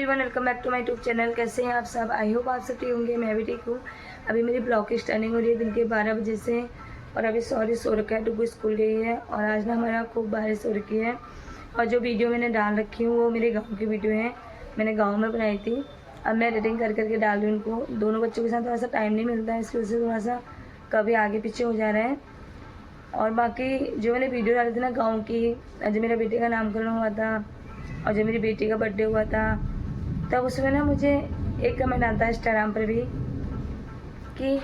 Everyone, welcome back to my YouTube channel. कैसे हैं आप सब? आई होप आप सब ठीक होंगे। मैं भी ठीक हूँ। अभी मेरी ब्लॉग की स्टार्टिंग हो रही है दिन के 12 बजे से और अभी सो रखा है। डुगू स्कूल गई है और आज ना हमारा खूब बारिश हो रखी है। और जो वीडियो मैंने डाल रखी हूँ वो मेरे गाँव की वीडियो है, मैंने गाँव में बनाई थी। अब मैं एडिटिंग कर करके डाल रही हूँ उनको। दोनों बच्चों के साथ थोड़ा सा टाइम नहीं मिलता है, इसकी वजह से थोड़ा सा कभी आगे पीछे हो जा रहा है। और बाकी जो मैंने वीडियो डाली थी ना गाँव की, जो मेरे बेटे का नामकरण हुआ था और जब मेरी बेटी का बर्थडे हुआ था, तब उसमें ना मुझे एक कमेंट आता है इंस्टाग्राम पर भी कि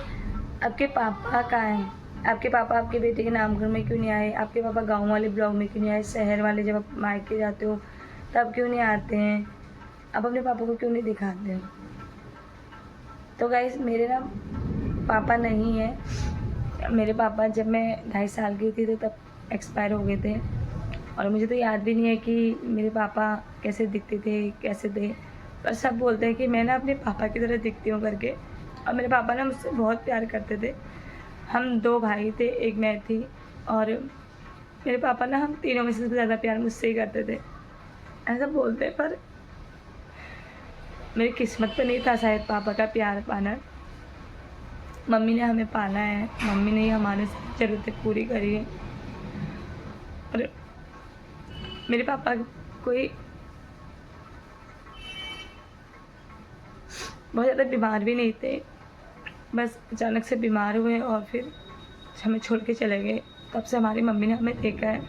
आपके पापा कहाँ हैं, आपके पापा आपके बेटे के नामकरण में क्यों नहीं आए, आपके पापा गांव वाले ब्लॉग में क्यों नहीं आए, शहर वाले जब आप मायके जाते हो तब क्यों नहीं आते हैं, आप अपने पापा को क्यों नहीं दिखाते हो। तो गाइस, मेरे ना पापा नहीं है। मेरे पापा जब मैं 2.5 साल की थी तो तब एक्सपायर हो गए थे और मुझे तो याद भी नहीं है कि मेरे पापा कैसे दिखते थे, कैसे थे। पर सब बोलते हैं कि मैं ना अपने पापा की तरह दिखती हूँ करके। और मेरे पापा ना मुझसे बहुत प्यार करते थे। हम 2 भाई थे, एक मैं थी। और मेरे पापा ना हम तीनों में से सबसे ज़्यादा प्यार मुझसे ही करते थे, ऐसा बोलते हैं। पर मेरी किस्मत पे नहीं था शायद पापा का प्यार पाना। मम्मी ने हमें पाला है, मम्मी ने ही हमारी ज़रूरतें पूरी करी है। और मेरे पापा कोई बहुत ज़्यादा बीमार भी नहीं थे, बस अचानक से बीमार हुए और फिर हमें छोड़ के चले गए। तब से हमारी मम्मी ने हमें देखा है।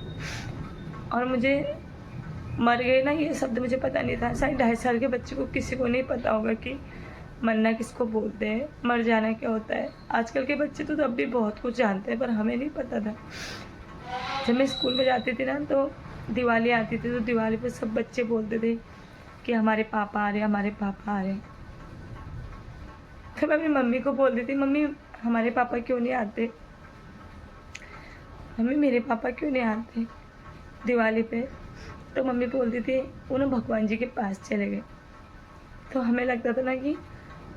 और मुझे मर गए ना, ये शब्द मुझे पता नहीं था। शायद 2.5 साल के बच्चे को किसी को नहीं पता होगा कि मरना किसको बोलते हैं, मर जाना क्या होता है। आजकल के बच्चे तो तब भी बहुत कुछ जानते हैं, पर हमें नहीं पता था। जब मैं स्कूल में जाती थी ना तो दिवाली आती थी, तो दिवाली पे सब बच्चे बोलते थे कि हमारे पापा आ रहे, हमारे पापा आ रहे। तो मैं अपनी मम्मी को बोलती थी, मम्मी हमारे पापा क्यों नहीं आते, मम्मी मेरे पापा क्यों नहीं आते दिवाली पे। तो मम्मी बोलती थी उन्हें भगवान जी के पास चले गए। तो हमें लगता था ना कि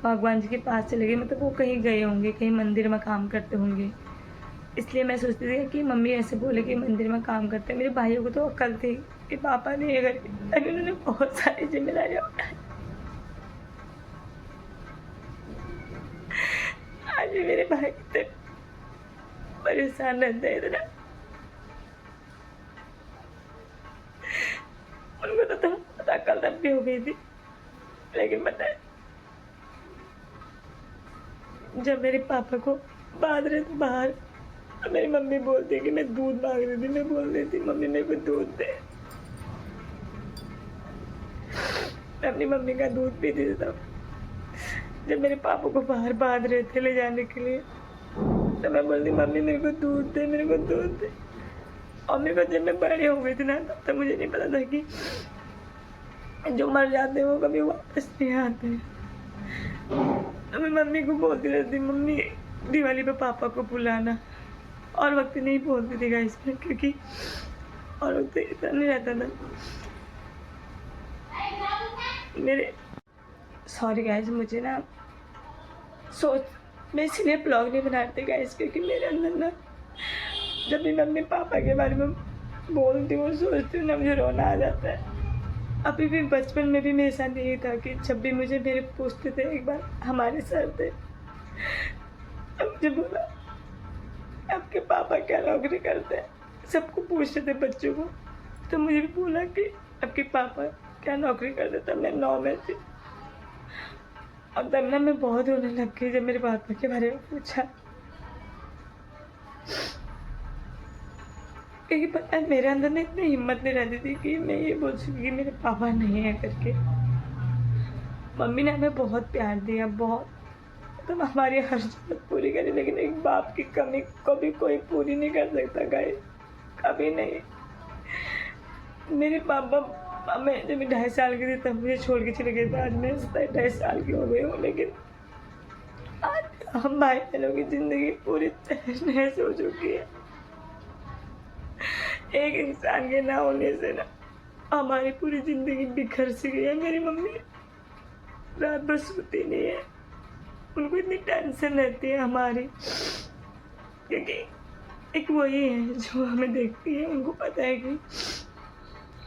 भगवान जी के पास चले गए मतलब वो कहीं गए होंगे, कहीं मंदिर में काम करते होंगे। इसलिए मैं सोचती थी कि मम्मी ऐसे बोले कि मंदिर में काम करते हैं। मेरे भाइयों को तो अक्ल थी कि पापा नहीं है घर के, लेकिन उन्होंने बहुत सारी जिम्मेदारियाँ उठाई। आज भी मेरे भाई इतने परेशान रहते हैं इतना। उनको तो पता अक्ल तब भी हो गई थी, लेकिन पता है जब मेरे पापा को बांध रहे थे बाहर, तो मेरी मम्मी बोलती कि मैं दूध मांग रही थी, मैं बोल रही थी मम्मी मेरे को दूध दे। मैं अपनी मम्मी का दूध पीती थी तब, जब मेरे पापा को बाहर बांध रहे थे ले जाने के लिए। तो मैं बोलती मम्मी मेरे को दूध दे, मेरे को दूध दे। और मेरे को जब मैं बड़े हो गई थी ना, तब तक मुझे नहीं पता था कि जो मर जाते हैं वो कभी वापस नहीं आते हैं। तो मैं मम्मी को बोलती रहती, मम्मी दिवाली पे पापा को बुलाना। और वक्त नहीं बोलती थी गाइस में, क्योंकि और वक्त इतना नहीं रहता था मेरे। सॉरी गाइस, मुझे ना मैं इसलिए ब्लॉग नहीं बनाती गाइस, क्योंकि मेरे अंदर ना जब भी मम्मी पापा के बारे में बोलती हूँ, सोचती हूँ ना, मुझे रोना आ जाता है। अभी भी बचपन में भी मेरे साथ यही था कि जब भी मुझे मेरे पूछते थे, एक बार हमारे सर थे, अब मुझे बोला आपके पापा क्या नौकरी करते हैं, सबको पूछते थे बच्चों को। तो मुझे भी बोला कि आपके पापा क्या नौकरी करते। तब मैं 9 में थी और तब ना मैं बहुत रोने लग गई जब मेरे पापा के बारे में पूछा, क्योंकि पता है मेरे अंदर ना इतनी हिम्मत नहीं रहती थी कि मैं ये बोल सकूँ कि मेरे पापा नहीं है करके। मम्मी ने हमें बहुत प्यार दिया, बहुत मतलब हमारी हर जरूरत पूरी करी, लेकिन एक बाप की कमी कभी कोई पूरी नहीं कर सकता गाइस, कभी नहीं। मेरे पापा मैं जब 2.5 साल की थी तब मुझे छोड़ के चले गए थे। आज मैं 2.5 साल की हो गई हूँ, लेकिन आज हम भाई बहनों की जिंदगी पूरी तरह से हो चुकी है। एक इंसान के ना होने से ना हमारी पूरी जिंदगी बिखर सी गई है। मेरी मम्मी रात भर सोती नहीं है, उनको इतनी टेंशन रहती है हमारी, क्योंकि एक वही है जो हमें देखती है। उनको पता है कि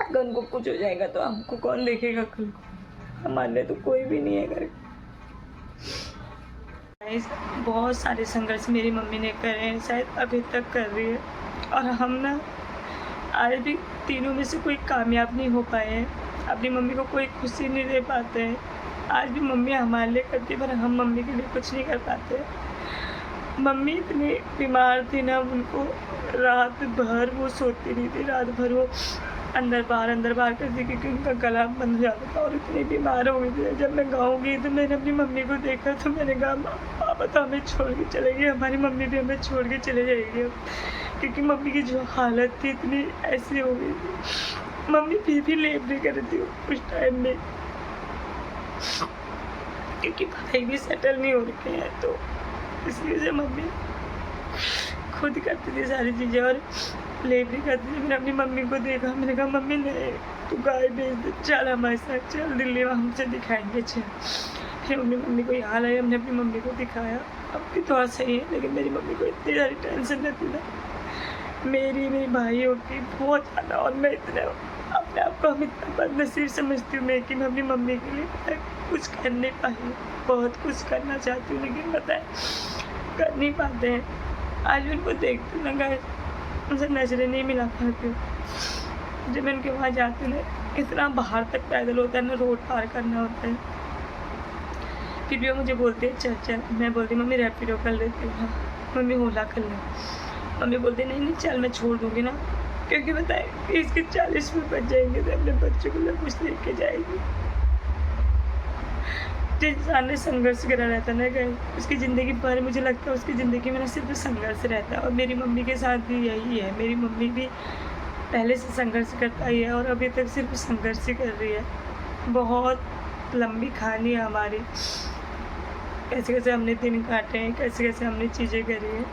अगर उनको कुछ हो जाएगा तो हमको कौन देखेगा कल को। हमारे लिए तो कोई भी नहीं है घर। बहुत सारे संघर्ष मेरी मम्मी ने करे हैं, शायद अभी तक कर रही है, और हम ना आज भी तीनों में से कोई कामयाब नहीं हो पाए हैं। अपनी मम्मी को कोई खुशी नहीं दे पाते हैं। आज भी मम्मी हमारे लिए करती है, पर हम मम्मी के लिए कुछ नहीं कर पाते। मम्मी इतनी बीमार थी ना, उनको रात भर वो सोती नहीं थी, रात भर वो अंदर बाहर करती, क्योंकि उनका गला बंद हो जाता था और इतनी बीमार हो गई थी। जब मैं गाँव गई तो मैंने अपनी मम्मी को देखा तो मैंने कहा पापा तो हमें छोड़ के चले गए, हमारी मम्मी भी हमें छोड़ के चले जाएगी अब, क्योंकि मम्मी की जो हालत थी इतनी ऐसी हो गई थी। मम्मी फिर भी लेब नहीं कर रही थी उस टाइम में, क्योंकि भाई भी सेटल नहीं हो रखे हैं, तो इसलिए से मम्मी खुद करती थी सारी चीज़ें और लेबरी करती थी। मैंने अपनी मम्मी को देखा, मैंने कहा मम्मी नहीं तू गाय बेच दे, चल हमारे साथ चल दिल्ली, हमसे दिखाएंगे चल। फिर अपनी मम्मी को यहाँ लाया, हमने अपनी मम्मी को दिखाया। अब भी थोड़ा सही है, लेकिन मेरी मम्मी को इतनी सारी टेंशन रहती ना, मेरी भाइयों की बहुत ज़्यादा, और मैं इतना अपने आप को हम इतना बदनसीब समझती हूँ मैं कि मैं अपनी मम्मी के लिए कुछ कर नहीं पाई। बहुत कुछ करना चाहती हूँ, लेकिन पता है कर नहीं पाते हैं। आज उनको देखती ना गाय, उनसे नजरें नहीं मिला पाती हूँ। जब मैं उनके वहाँ जाती हूँ ना, इतना बाहर तक पैदल होता है ना, रोड पार करना होता है, फिर भी वो मुझे बोलती है चल चल। मैं बोलती मम्मी रैपिडो कर लेती हूँ, हाँ मम्मी ओला कर ले। मम्मी बोलती नहीं चल मैं छोड़ दूँगी ना, क्योंकि बताए कि इसके 40 में बच जाएंगे तो अपने बच्चों को ना कुछ लेके जाएगी। जिस इंसान ने संघर्ष करा रहता है ना कहीं, उसकी ज़िंदगी पर मुझे लगता है उसकी ज़िंदगी में ना सिर्फ संघर्ष रहता है। और मेरी मम्मी के साथ भी यही है। मेरी मम्मी भी पहले से संघर्ष करता ही है और अभी तक सिर्फ संघर्ष ही कर रही है। बहुत लंबी कहानी है हमारी, कैसे कैसे हमने दिन काटे हैं, कैसे कैसे हमने चीज़ें करी हैं।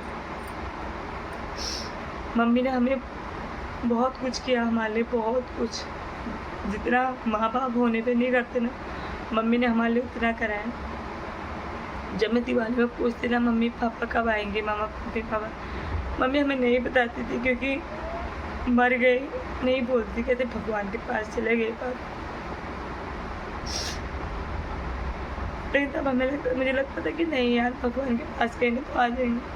मम्मी ने हमें बहुत कुछ किया, हमारे लिए बहुत कुछ, जितना माँ बाप होने पे नहीं करते ना, मम्मी ने हमारे लिए उतना करा है। जब मैं दिवाली में पूछती ना मम्मी पापा कब आएंगे, मामा पापा, मम्मी हमें नहीं बताती थी, क्योंकि मर गए नहीं बोलती, कहते भगवान के पास चले गए पापा। लेकिन तब मुझे लगता था कि नहीं यार भगवान के पास कहेंगे तो आ जाएंगे।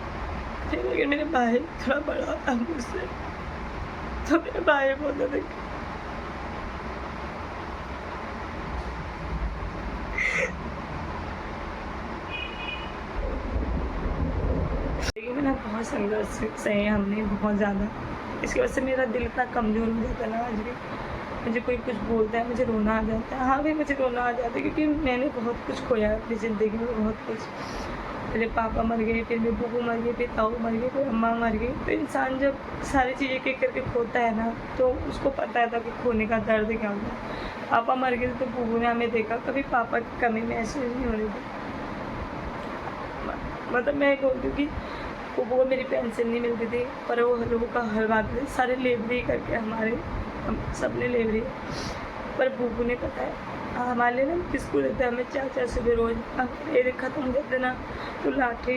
लेकिन मेरे भाई थोड़ा बड़ा था मुझसे, तो मेरे भाई बोलते थे लेकिन ना बहुत संघर्ष सहे हमने, बहुत ज़्यादा। इसकी वजह से मेरा दिल इतना कमज़ोर हो जाता है ना, आज भी मुझे कोई कुछ बोलता है मुझे रोना आ जाता है। हाँ भाई मुझे रोना आ जाता है, क्योंकि मैंने बहुत कुछ खोया अपनी ज़िंदगी में, बहुत कुछ। पहले पापा मर गए, फिर मेरी बहू मर गई, फिर ताऊ मर गई, फिर अम्मा मर गई। तो इंसान जब सारी चीज़ें एक एक करके खोता है ना, तो उसको पता था कि खोने का दर्द क्या होता है। पापा मर गए तो बहू ने हमें देखा, कभी पापा की कमी महसूस नहीं हो रही थी। मतलब मैं बोलती हूँ कि बहू को मेरी पेंशन नहीं मिलती थी, पर वो लोगों का हलवाते थे, सारे लेबरी करके हमारे, हम सब ने लेबरी। पर बहू ने पता है हमारे लिए ना बिस्कुट देते हमें 4-4 सुबह रोज़। ये ख़त्म हो जाते ना तो लाठी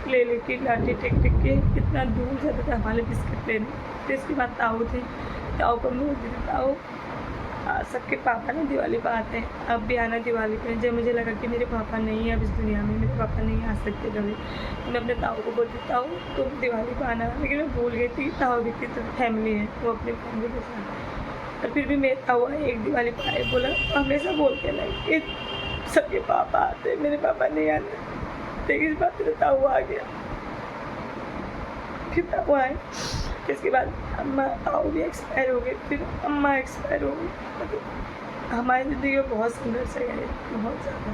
ले लेके, लाठी टेक के इतना दूर जाते थे हमारे बिस्किट लेने। फिर इसके बाद ताऊ थे, ताऊ को मैं बोलती थी ताऊ सबके पापा ना दिवाली पर आते हैं, अब भी आना दिवाली पर। जब मुझे लगा कि मेरे पापा नहीं है अब इस दुनिया में, मेरे पापा नहीं आ सकते कभी, तो मैं अपने ताऊ को बोलती ताऊ तुम दिवाली पर आना। लेकिन मैं भूल गई थी ताऊ की तो फैमिली है, वो अपनी फैमिली के साथ। और फिर भी मेरे ताऊ एक दिवाली पर आए, बोला हमेशा बोलते ना कि सबके पापा आते, मेरे पापा नहीं आते, लेकिन इस बात मेरे ताऊ आ गया। फिर ताऊ आए, इसके बाद अम्मा ताऊ भी एक्सपायर हो गए, फिर अम्मा एक्सपायर हो गई। मतलब हमारी ज़िंदगी में बहुत संघर्ष है, बहुत ज़्यादा।